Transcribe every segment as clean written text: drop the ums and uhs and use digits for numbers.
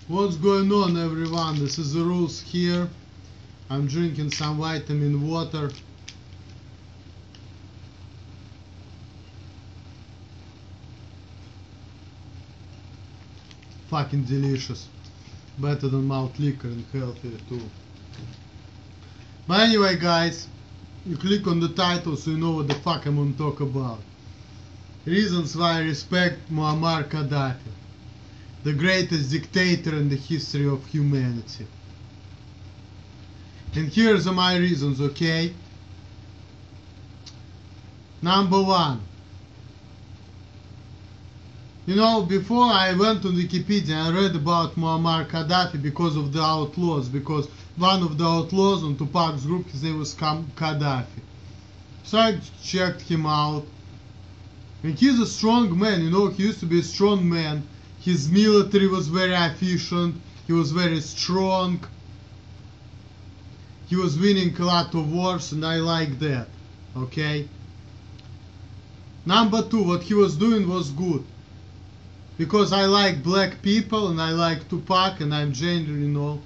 What's going on, everyone? This is the rules here. I'm drinking some vitamin water. Fucking delicious. Better than malt liquor and healthier too. But anyway, guys, you click on the title so you know what the fuck I'm gonna talk about. Reasons why I respect Muammar Gaddafi, the greatest dictator in the history of humanity. And here's my reasons, okay? Number one. You know, before I went on Wikipedia, I read about Muammar Gaddafi because of the outlaws, because one of the outlaws on Tupac's group, his name was Qaddafi. So I checked him out. And he's a strong man, you know, he used to be a strong man. His military was very efficient, he was very strong. He was winning a lot of wars, and I like that, okay? Number two, what he was doing was good. Because I like black people, and I like Tupac, and I'm gender, you know.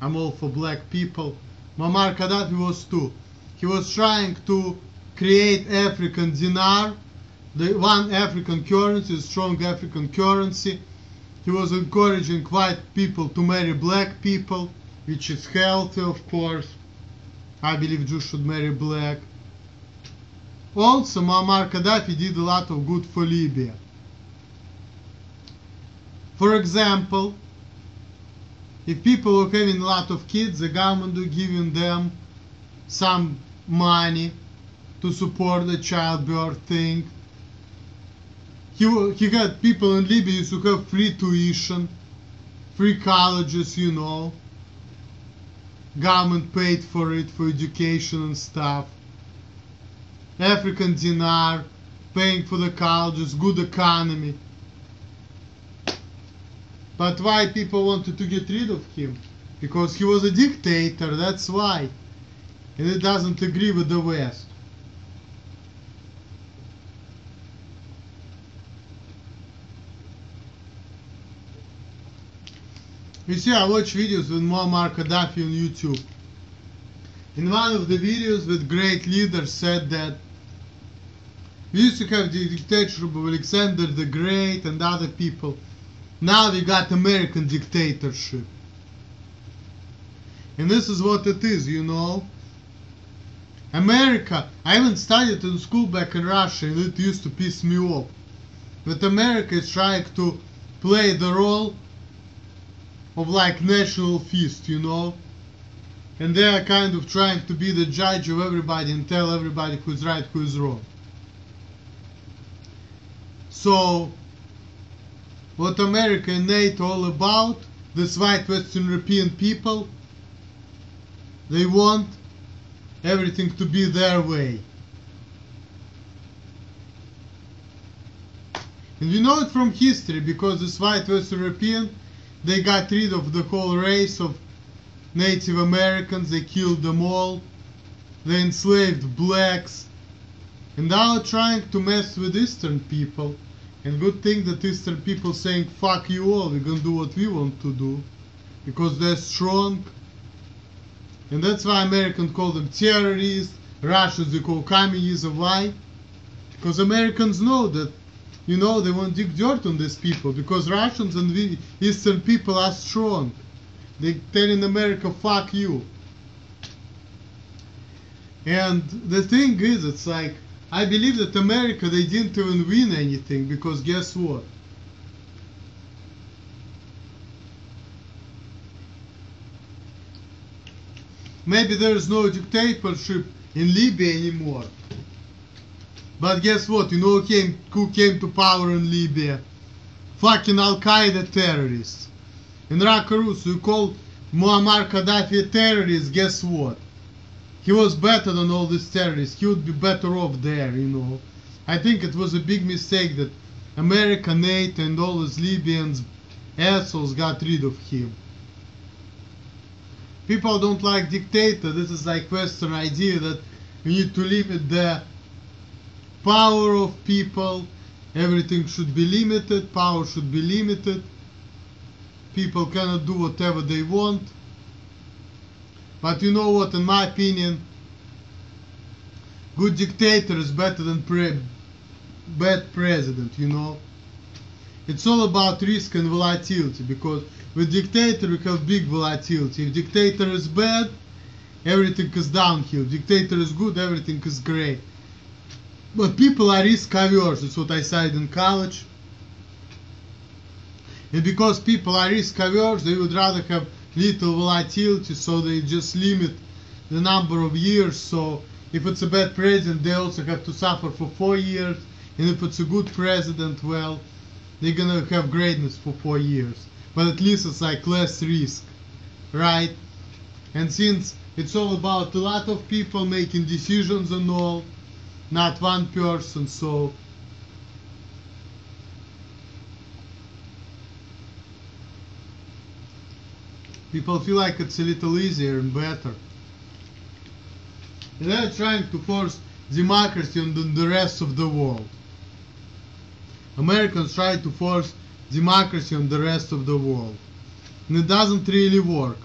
I'm all for black people. Muammar Gaddafi was too. He was trying to create African dinar, the one African currency, strong African currency. He was encouraging white people to marry black people, which is healthy, of course. I believe Jews should marry black. Also, Muammar Gaddafi did a lot of good for Libya. For example, if people were having a lot of kids, the government was giving them some money to support the childbirth thing. He had people in Libya used to have free tuition, free colleges, you know. Government paid for it, for education and stuff. African dinar, paying for the colleges, good economy. But why people wanted to get rid of him? Because he was a dictator, that's why. And it doesn't agree with the West. You see, I watch videos with Muammar Gaddafi on YouTube. In one of the videos, the great leader said that we used to have the dictatorship of Alexander the Great and other people. Now we got American dictatorship. And this is what it is, you know. America, I haven't studied in school back in Russia, and it used to piss me off. But America is trying to play the role of like national feast, you know. And they are kind of trying to be the judge of everybody and tell everybody who's right, who's wrong. So, what America and NATO all about, this white Western European people, they want everything to be their way. And we know it from history, because this white Western European, they got rid of the whole race of Native Americans, they killed them all, they enslaved blacks, and now trying to mess with Eastern people. And good thing that Eastern people saying, fuck you all, we're gonna do what we want to do, because they're strong. And that's why Americans call them terrorists, Russians they call communism. Why? Because Americans know that, you know, they want to dig dirt on these people, because Russians and we Eastern people are strong. They telling America, fuck you. And the thing is, it's like, I believe that America, they didn't even win anything, because guess what? Maybe there is no dictatorship in Libya anymore. But guess what? You know who came to power in Libya? Fucking Al-Queda terrorists. In Raqqa, you call Muammar Gaddafi a terrorist, guess what? He was better than all these terrorists. He would be better off there, you know. I think it was a big mistake that America, NATO and all these Libyans assholes got rid of him. People don't like dictator. This is like Western idea that you need to limit the power of people. Everything should be limited. Power should be limited. people cannot do whatever they want. But you know what, in my opinion, good dictator is better than bad president, you know. It's all about risk and volatility, because with dictator we have big volatility. If dictator is bad, everything is downhill. Dictator is good, everything is great. But people are risk averse, it's what I studied in college. And because people are risk averse, they would rather have little volatility, so they just limit the number of years. So if it's a bad president, they also have to suffer for 4 years. And if it's a good president, well, they're gonna have greatness for 4 years. But at least it's like less risk, right? And since it's all about a lot of people making decisions and all, not one person, so people feel like it's a little easier and better. And they're trying to force democracy on the rest of the world. Americans try to force democracy on the rest of the world. And it doesn't really work.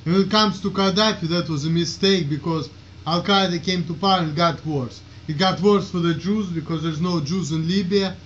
And when it comes to Qaddafi, that was a mistake, because Al-Queda came to power and it got worse. It got worse for the Jews because there's no Jews in Libya.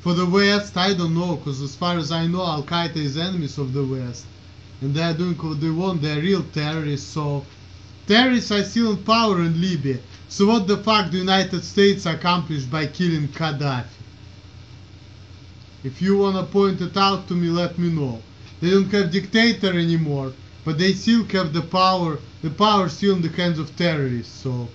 For the West, I don't know, because as far as I know, Al-Qaeda is enemies of the West. And they're doing what they want, they're real terrorists. So terrorists are still in power in Libya. So what the fuck the United States accomplished by killing Qaddafi? If you wanna point it out to me, let me know. They don't have dictator anymore, but they still have the power still in the hands of terrorists. So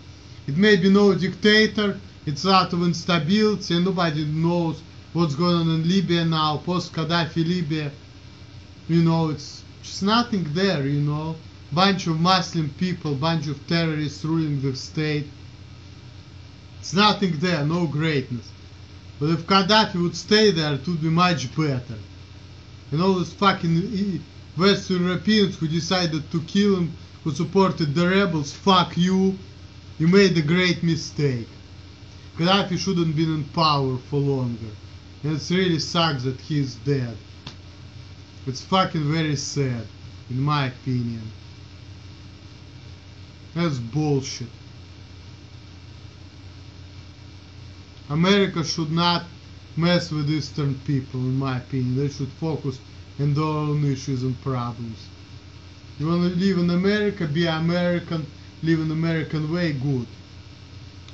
it may be no dictator, it's a lot of instability, and nobody knows what's going on in Libya now, post-Qaddafi Libya. You know, it's just nothing there, you know. Bunch of Muslim people, bunch of terrorists ruling the state. It's nothing there, no greatness. But if Qaddafi would stay there, it would be much better. And all those fucking West Europeans who decided to kill him, who supported the rebels, fuck you. You made a great mistake. Gaddafi shouldn't have been in power for longer. And it really sucks that he's dead. It's fucking very sad, in my opinion. That's bullshit. America should not mess with Eastern people, in my opinion. They should focus on their own issues and problems. You want to live in America, be American, live in American way, good.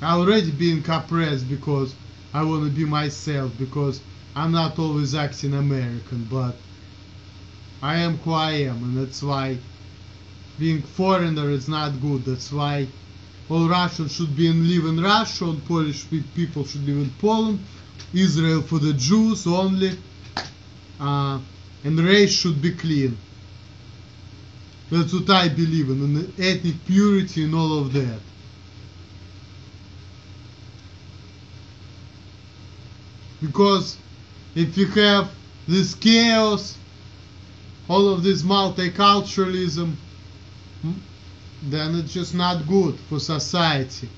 I already been oppressed because I want to be myself, because I'm not always acting American, but I am who I am, and that's why being foreigner is not good. That's why all Russians should live in Russia, and Polish people should live in Poland, Israel for the Jews only, and race should be clean. That's what I believe in, and ethnic purity and all of that. Because if you have this chaos, all of this multiculturalism, then it's just not good for society.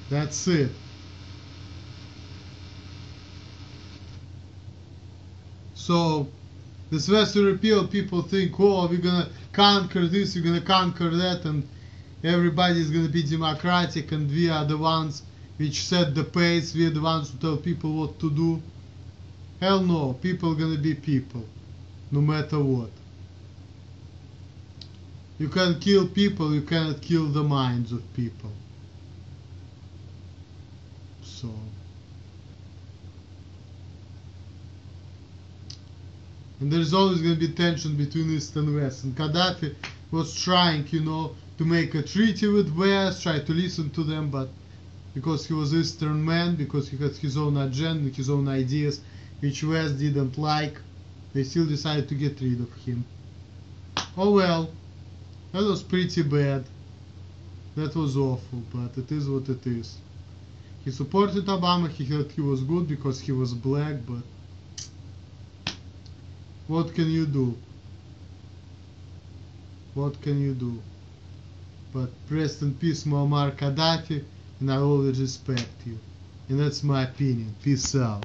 That's it. So this West European people think, oh, we're gonna conquer this, we're gonna conquer that, and everybody's gonna be democratic, and we are the ones which set the pace, we are the ones who tell people what to do. Hell no, people are gonna be people, no matter what. You can kill people, you cannot kill the minds of people. So and there's always going to be tension between East and West. And Gaddafi was trying, you know, to make a treaty with West, try to listen to them, but because he was Eastern man, because he had his own agenda, his own ideas, which West didn't like, they still decided to get rid of him. Oh well, that was pretty bad. That was awful, but it is what it is. He supported Obama, he thought he was good because he was black, but what can you do? What can you do? But rest in peace, Muammar Qaddafi, and I always respect you. And that's my opinion. Peace out.